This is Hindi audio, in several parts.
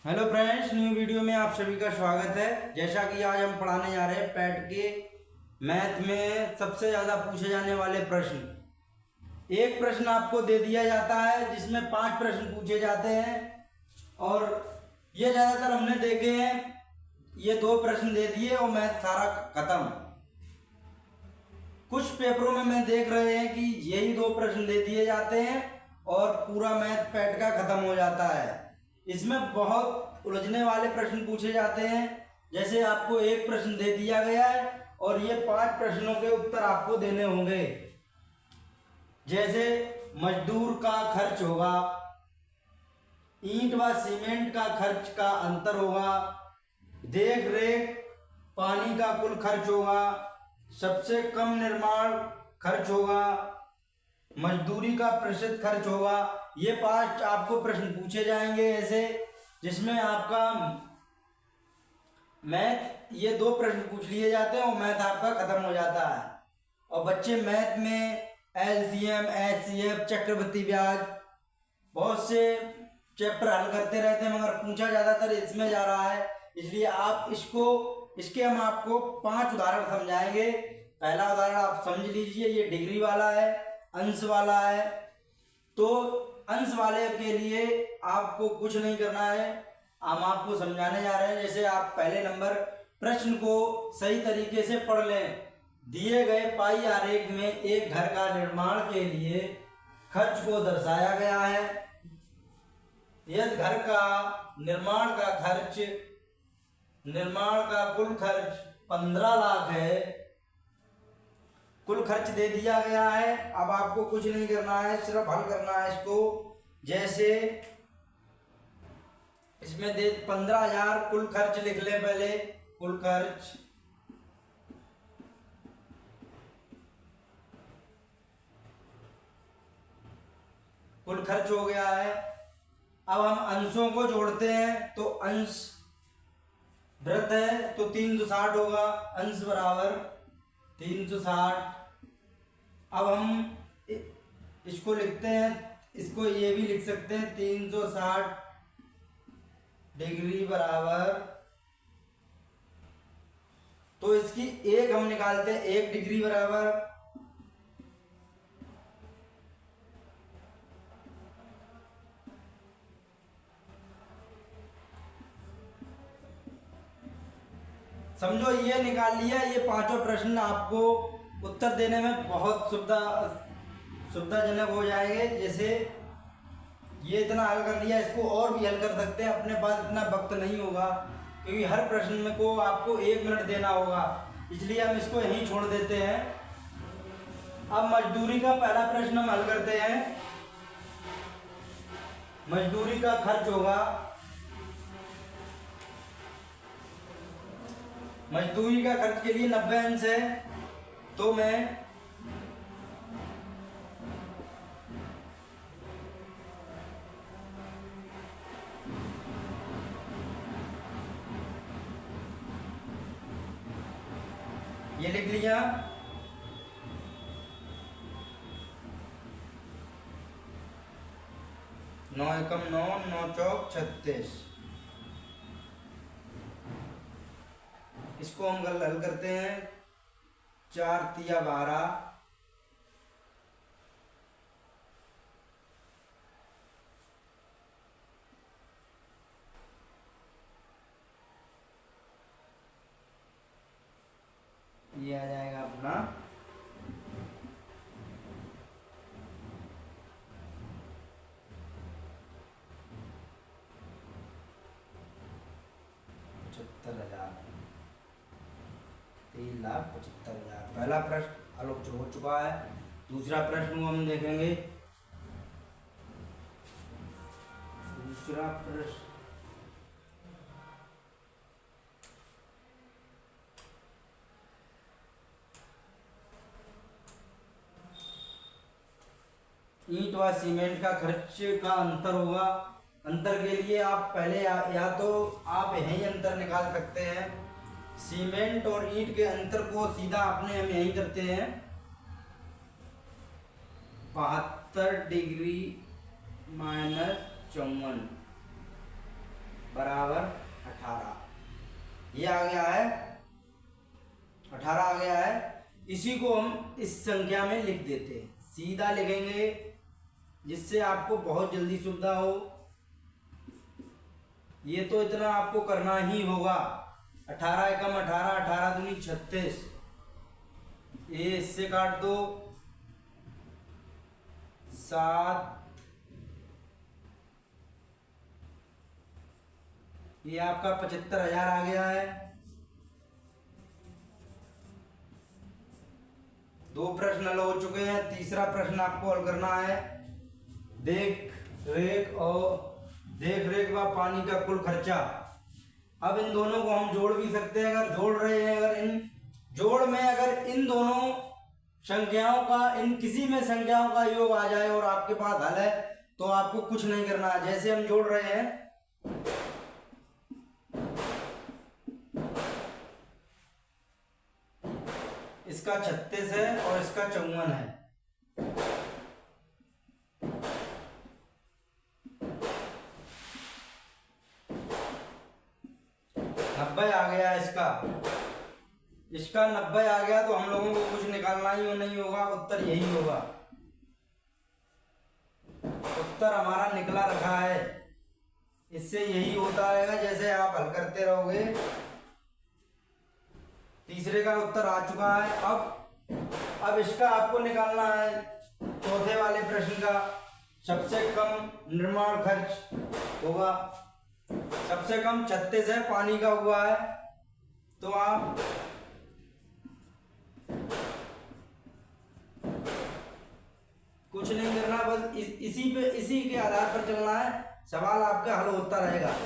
हेलो फ्रेंड्स, न्यू वीडियो में आप सभी का स्वागत है। जैसा कि आज हम पढ़ाने जा रहे हैं पैट के मैथ में सबसे ज़्यादा पूछे जाने वाले प्रश्न। एक प्रश्न आपको दे दिया जाता है जिसमें 5 प्रश्न पूछे जाते हैं और ये ज़्यादातर हमने देखे हैं। ये 2 प्रश्न दे दिए और मैथ सारा खत्म। कुछ पेपरों में मैं देख रहे हैं कि यही 2 प्रश्न दे दिए जाते हैं और पूरा मैथ पैट का खत्म हो जाता है। इसमें बहुत उलझने वाले प्रश्न पूछे जाते हैं। जैसे आपको एक प्रश्न दे दिया गया है और ये 5 प्रश्नों के उत्तर आपको देने होंगे। जैसे मजदूर का खर्च होगा, ईंट व सीमेंट का खर्च का अंतर होगा, देख रेख पानी का कुल खर्च होगा, सबसे कम निर्माण खर्च होगा, मजदूरी का प्रतिशत खर्च होगा। ये 5 आपको प्रश्न पूछे जाएंगे ऐसे, जिसमें आपका मैथ ये 2 प्रश्न पूछ लिए जाते हैं और मैथ आपका खत्म हो जाता है। और बच्चे मैथ में एलसीएम, एचसीएफ, चक्रवृद्धि ब्याज बहुत से चैप्टर हल करते रहते हैं, मगर पूछा ज़्यादातर इसमें जा रहा है। इसलिए आप इसके हम आपको 5 उदाहरण समझाएंगे। पहला उदाहरण आप समझ लीजिए, ये डिग्री वाला है, अंश वाला है। तो अंश वाले के लिए आपको कुछ नहीं करना है, हम आपको समझाने जा रहे हैं। जैसे आप पहले नंबर प्रश्न को सही तरीके से पढ़ लें। दिए गए पाई आरेख में एक घर का निर्माण के लिए खर्च को दर्शाया गया है। यदि घर का निर्माण का कुल खर्च 15 लाख है, कुल खर्च दे दिया गया है। अब आपको कुछ नहीं करना है, सिर्फ हल करना है इसको। जैसे इसमें दे 15,000 कुल खर्च लिख ले। पहले कुल खर्च हो गया है। अब हम अंशों को जोड़ते हैं तो अंश वृत्त है तो 360 होगा। अंश बराबर 360। अब हम इसको लिखते हैं, इसको ये भी लिख सकते हैं 360 डिग्री बराबर, तो इसकी एक हम निकालते हैं, 1 डिग्री बराबर समझो ये निकाल लिया। ये 5 प्रश्न आपको उत्तर देने में बहुत सुविधाजनक हो जाएंगे। जैसे ये इतना हल कर लिया, इसको और भी हल कर सकते हैं। अपने पास इतना वक्त नहीं होगा क्योंकि हर प्रश्न में को आपको 1 मिनट देना होगा, इसलिए हम इसको यहीं छोड़ देते हैं। अब मजदूरी का पहला प्रश्न हम हल करते हैं। मजदूरी का खर्च होगा, मजदूरी का खर्च के लिए 90 अंश है, तो मैं ये लिख लिया। नौ एकम 9, 9 चौक 36। इसको हम हल करते हैं। 4 तिया 12, ये आ जाएगा अपना 75,000, 3,75,000। पहला प्रश्न हल हो चुका है। दूसरा प्रश्न हम देखेंगे। दूसरा प्रश्न ईंट व सीमेंट का खर्च का अंतर होगा। अंतर के लिए आप पहले या तो आप यही अंतर निकाल सकते हैं। सीमेंट और ईंट के अंतर को सीधा अपने हम यही करते हैं। 72 डिग्री - 54, बराबर 18। ये आ गया है 18 आ गया है। इसी को हम इस संख्या में लिख देते हैं, सीधा लिखेंगे जिससे आपको बहुत जल्दी सुविधा हो। ये तो इतना आपको करना ही होगा। 18 एकम 18, 18 दूनी 36। ये इससे काट दो 7। ये आपका 75,000 आ गया है। 2 प्रश्न हल हो चुके हैं। तीसरा प्रश्न आपको हल करना है। देख रेख व पानी का कुल खर्चा। अब इन दोनों को हम जोड़ भी सकते हैं। अगर जोड़ रहे हैं, अगर इन जोड़ में अगर इन दोनों संख्याओं का, इन किसी में संख्याओं का योग आ जाए और आपके पास हल है, तो आपको कुछ नहीं करना है। जैसे हम जोड़ रहे हैं, इसका 36 है और इसका 54 है। 90 आ गया इसका 90 आ गया। तो हम लोगों को कुछ निकालना ही नहीं होगा, उत्तर यही होगा। उत्तर हमारा निकला रखा है। इससे यही होता रहेगा जैसे आप हल करते रहोगे। तीसरे का उत्तर आ चुका है। अब इसका आपको निकालना है चौथे वाले प्रश्न का। सबसे कम निर्माण खर्च होगा, सबसे कम 36 है, पानी का हुआ है। तो आप कुछ नहीं करना, बस इसी के आधार पर चलना है। सवाल आपका हल होता रहेगा।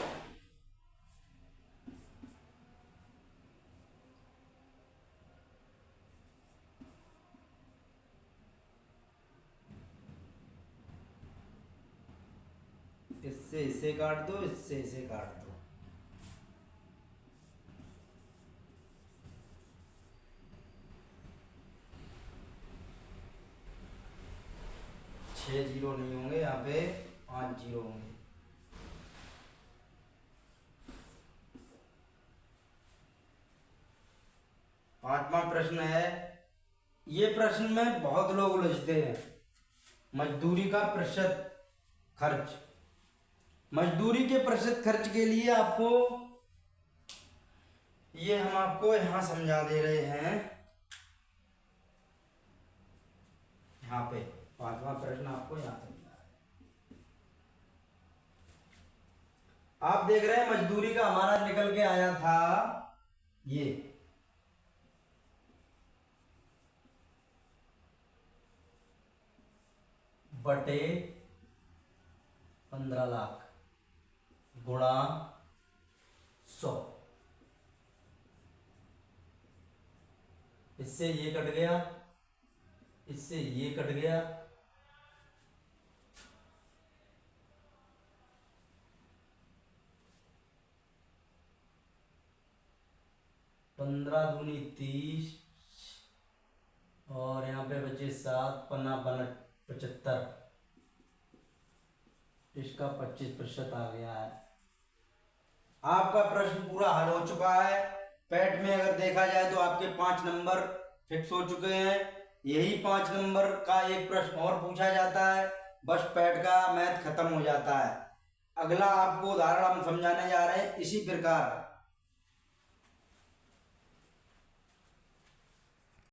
इससे इसे काट दो, इससे इसे काट दो। छह जीरो नहीं होंगे यहाँ पे, 5 जीरो होंगे। पांचवा प्रश्न है। ये प्रश्न में बहुत लोग उलझते हैं। मजदूरी का प्रतिशत खर्च। मजदूरी के प्रतिशत खर्च के लिए आपको, ये हम आपको यहां समझा दे रहे हैं। यहाँ पे पांचवा प्रश्न आपको यहां समझा है। आप देख रहे हैं मजदूरी का हमारा निकल के आया था ये बटे 15 लाख गुणा 100। इससे ये कट गया, इससे ये कट गया। पंद्रह दूनी 30 और यहाँ पे बचे 7, पन्ना बना 75। इसका 25% आ गया है। आपका प्रश्न पूरा हल हो चुका है। पैट में अगर देखा जाए तो आपके 5 नंबर फिक्स हो चुके हैं। यही 5 नंबर का एक प्रश्न और पूछा जाता है, बस पैट का मैथ खत्म हो जाता है। अगला आपको उदाहरण हम समझाने जा रहे हैं इसी प्रकार।